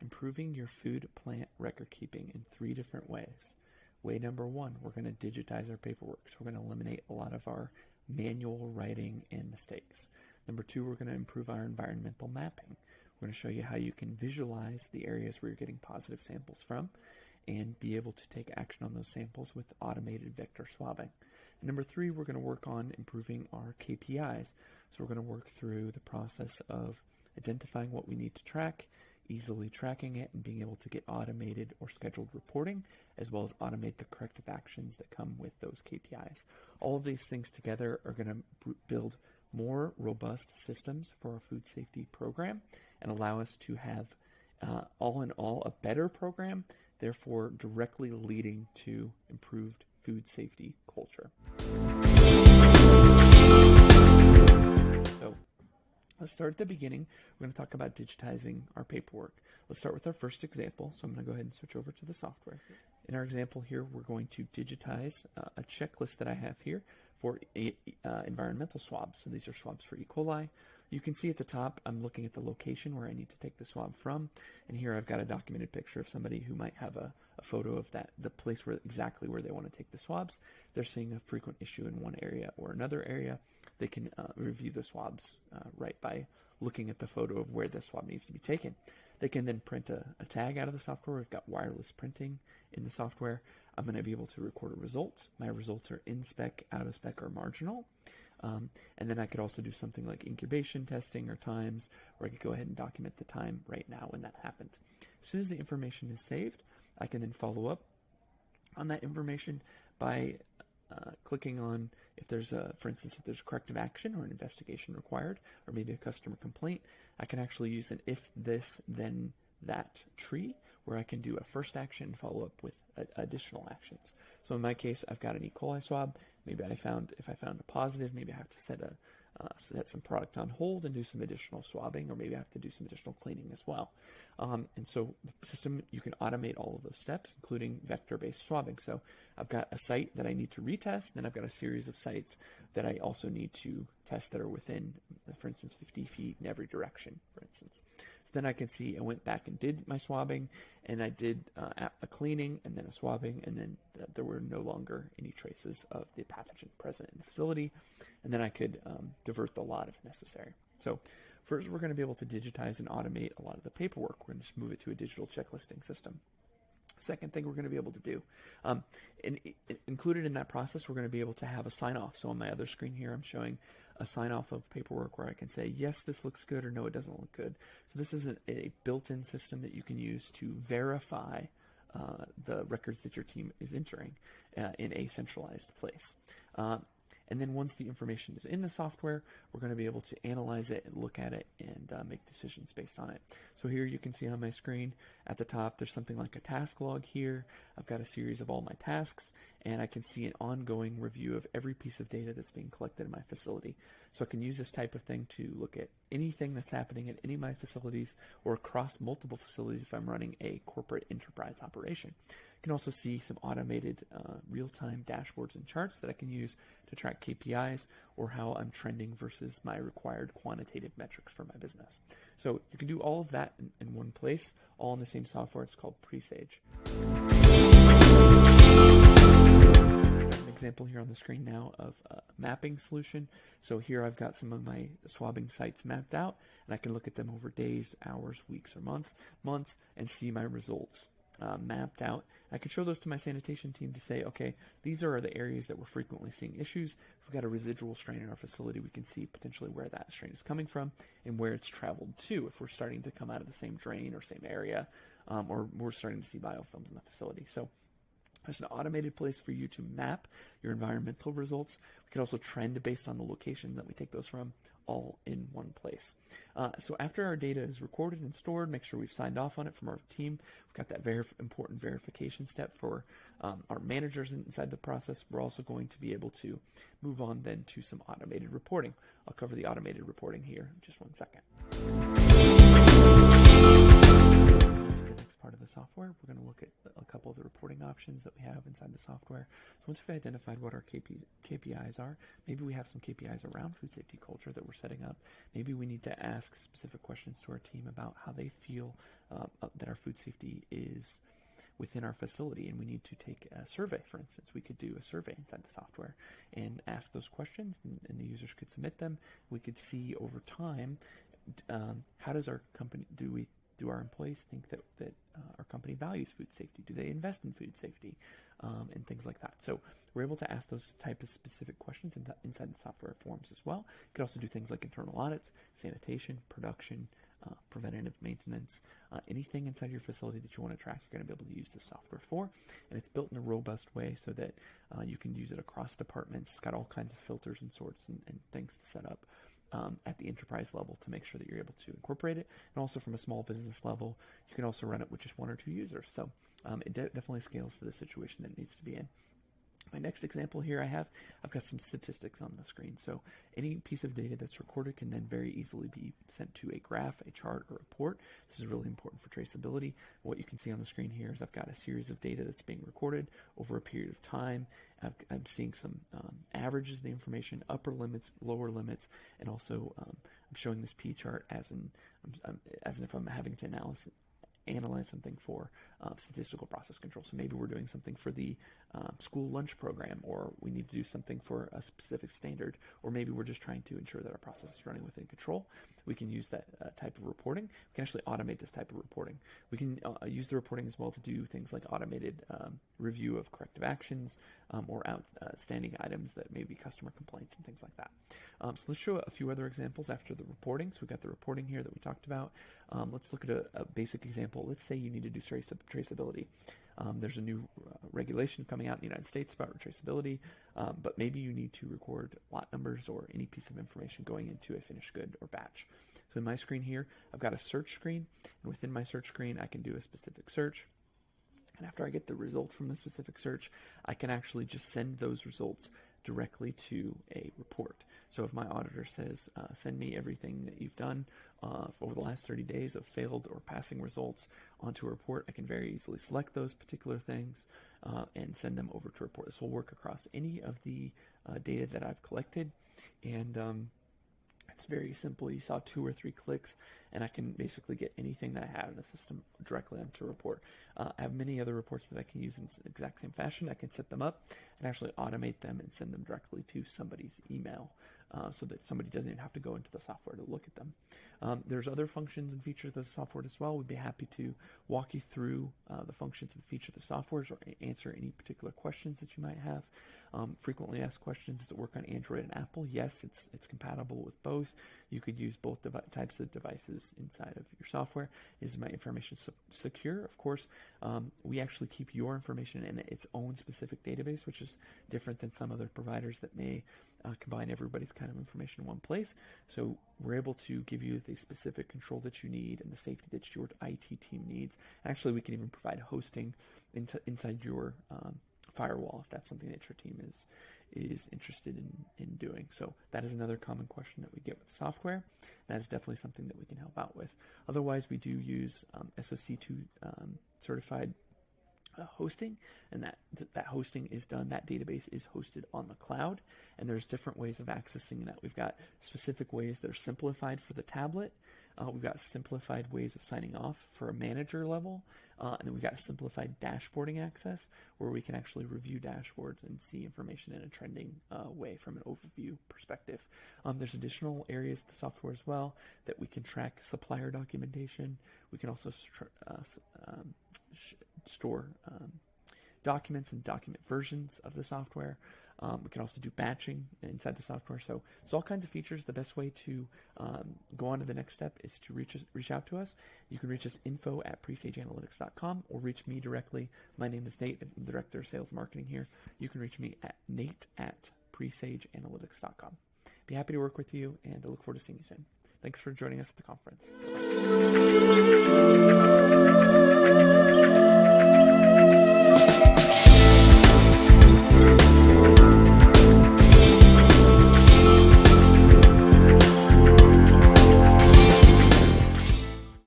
improving your food plant record keeping in 3 different ways. Way number 1, we're going to digitize our paperwork. So we're going to eliminate a lot of our manual writing and mistakes. Number 2, we're going to improve our environmental mapping. We're going to show you how you can visualize the areas where you're getting positive samples from and be able to take action on those samples with automated vector swabbing. And number 3, we're going to work on improving our KPIs. So we're going to work through the process of identifying what we need to track, easily tracking it, and being able to get automated or scheduled reporting, as well as automate the corrective actions that come with those KPIs. All of these things together are going to build more robust systems for our food safety program and allow us to have, all in all, a better program, therefore directly leading to improved food safety culture. So let's start at the beginning. We're going to talk about digitizing our paperwork. Let's start with our first example. So I'm going to go ahead and switch over to the software. In our example here, we're going to digitize a checklist that I have here for environmental swabs. So these are swabs for E. coli. You can see at the top, I'm looking at the location where I need to take the swab from. And here I've got a documented picture of somebody who might have a photo of the place where exactly where they want to take the swabs. They're seeing a frequent issue in one area or another area. They can review the swabs right by looking at the photo of where the swab needs to be taken. They can then print a tag out of the software. We've got wireless printing in the software. I'm going to be able to record a result. My results are in spec, out of spec, or marginal. And then I could also do something like incubation testing or times, or I could go ahead and document the time right now when that happened. As soon as the information is saved, I can then follow up on that information by clicking on if there's for instance, if there's corrective action or an investigation required, or maybe a customer complaint. I can actually use an if this then that tree where I can do a first action and follow up with additional actions. So in my case, I've got an E. coli swab. Maybe if I found a positive, maybe I have to set some product on hold and do some additional swabbing, or maybe I have to do some additional cleaning as well. And so the system, you can automate all of those steps, including vector-based swabbing. So I've got a site that I need to retest, then I've got a series of sites that I also need to test that are within, for instance, 50 feet in every direction, for instance. So then I can see I went back and did my swabbing, and I did a cleaning and then a swabbing, and then there were no longer any traces of the pathogen present in the facility, and then I could divert the lot if necessary. So first, we're going to be able to digitize and automate a lot of the paperwork. We're going to just move it to a digital checklisting system. Second thing we're going to be able to do, included in that process, we're going to be able to have a sign-off. So on my other screen here, I'm showing a sign-off of paperwork where I can say, yes, this looks good, or no, it doesn't look good. So this is a built-in system that you can use to verify the records that your team is entering in a centralized place. And then once the information is in the software, we're going to be able to analyze it and look at it and make decisions based on it. So here you can see on my screen at the top, there's something like a task log here. I've got a series of all my tasks, and I can see an ongoing review of every piece of data that's being collected in my facility. So I can use this type of thing to look at anything that's happening at any of my facilities or across multiple facilities if I'm running a corporate enterprise operation. You can also see some automated real-time dashboards and charts that I can use to track KPIs or how I'm trending versus my required quantitative metrics for my business. So you can do all of that in one place, all in the same software. It's called Presage. An example here on the screen now of a mapping solution. So here I've got some of my swabbing sites mapped out, and I can look at them over days, hours, weeks, or months, and see my results mapped out. I can show those to my sanitation team to say, okay, these are the areas that we're frequently seeing issues. If we've got a residual strain in our facility, we can see potentially where that strain is coming from and where it's traveled to. If we're starting to come out of the same drain or same area, or we're starting to see biofilms in the facility. So there's an automated place for you to map your environmental results. We can also trend based on the location that we take those from, all in one place. So after our data is recorded and stored, make sure we've signed off on it from our team. We've got that important verification step for our managers inside the process. We're also going to be able to move on then to some automated reporting. I'll cover the automated reporting here in just 1 second. Part of the software, we're going to look at a couple of the reporting options that we have inside the software. So once we've identified what our KPIs are, maybe we have some KPIs around food safety culture that we're setting up. Maybe we need to ask specific questions to our team about how they feel that our food safety is within our facility, and we need to take a survey, for instance. We could do a survey inside the software and ask those questions, and the users could submit them. We could see over time, how does our company, do our employees think that our company values food safety? Do they invest in food safety? And things like that. So we're able to ask those type of specific questions inside the software forms as well. You could also do things like internal audits, sanitation, production, preventative maintenance, anything inside your facility that you want to track, you're going to be able to use this software for. And it's built in a robust way so that you can use it across departments. It's got all kinds of filters and sorts and things to set up at the enterprise level to make sure that you're able to incorporate it. And also from a small business level, you can also run it with just 1 or 2 users. So it definitely scales to the situation that it needs to be in. My next example here I've got some statistics on the screen. So any piece of data that's recorded can then very easily be sent to a graph, a chart, or a report. This is really important for traceability. What you can see on the screen here is I've got a series of data that's being recorded over a period of time. I'm seeing some averages of the information, upper limits, lower limits, and also I'm showing this P chart as if I'm having to analyze something for statistical process control. So maybe we're doing something for the school lunch program, or we need to do something for a specific standard, or maybe we're just trying to ensure that our process is running within control. We can use that type of reporting. We can actually automate this type of reporting. We can use the reporting as well to do things like automated review of corrective actions or outstanding items that may be customer complaints and things like that. So let's show a few other examples after the reporting. So we've got the reporting here that we talked about. Let's look at a basic example. Let's say you need to do traceability. There's a new regulation coming out in the United States about traceability, but maybe you need to record lot numbers or any piece of information going into a finished good or batch. So in my screen here, I've got a search screen, and within my search screen, I can do a specific search. And after I get the results from the specific search, I can actually just send those results directly to a report. So if my auditor says, send me everything that you've done over the last 30 days of failed or passing results onto a report, I can very easily select those particular things and send them over to a report. This will work across any of the data that I've collected, and it's very simple. You saw 2 or 3 clicks, and I can basically get anything that I have in the system directly onto a report. I have many other reports that I can use in the exact same fashion. I can set them up and actually automate them and send them directly to somebody's email so that somebody doesn't even have to go into the software to look at them. There's other functions and features of the software as well. We'd be happy to walk you through the functions and features of the software or answer any particular questions that you might have. Frequently asked questions: does it work on Android and Apple? Yes, it's compatible with both. You could use both types of devices inside of your software. Is my information secure? Of course. We actually keep your information in its own specific database, which is different than some other providers that may combine everybody's kind of information in one place. So we're able to give you the specific control that you need and the safety that your IT team needs. Actually, we can even provide hosting inside your firewall if that's something that your team is interested in doing. So that is another common question that we get with software. That is definitely something that we can help out with. Otherwise, we do use SOC2 certified hosting, and that hosting is done. That database is hosted on the cloud, and there's different ways of accessing that. We've got specific ways that are simplified for the tablet. We've got simplified ways of signing off for a manager level, and then we've got simplified dashboarding access where we can actually review dashboards and see information in a trending way from an overview perspective. There's additional areas of the software as well that we can track supplier documentation. We can also store documents and document versions of the software. We can also do batching inside the software. So there's all kinds of features. The best way to go on to the next step is to reach out to us. You can reach us info@presageanalytics.com or reach me directly. My name is Nate. I'm the Director of Sales Marketing here. You can reach me at nate@presageanalytics.com. Be happy to work with you, and I look forward to seeing you soon. Thanks for joining us at the conference. Bye-bye.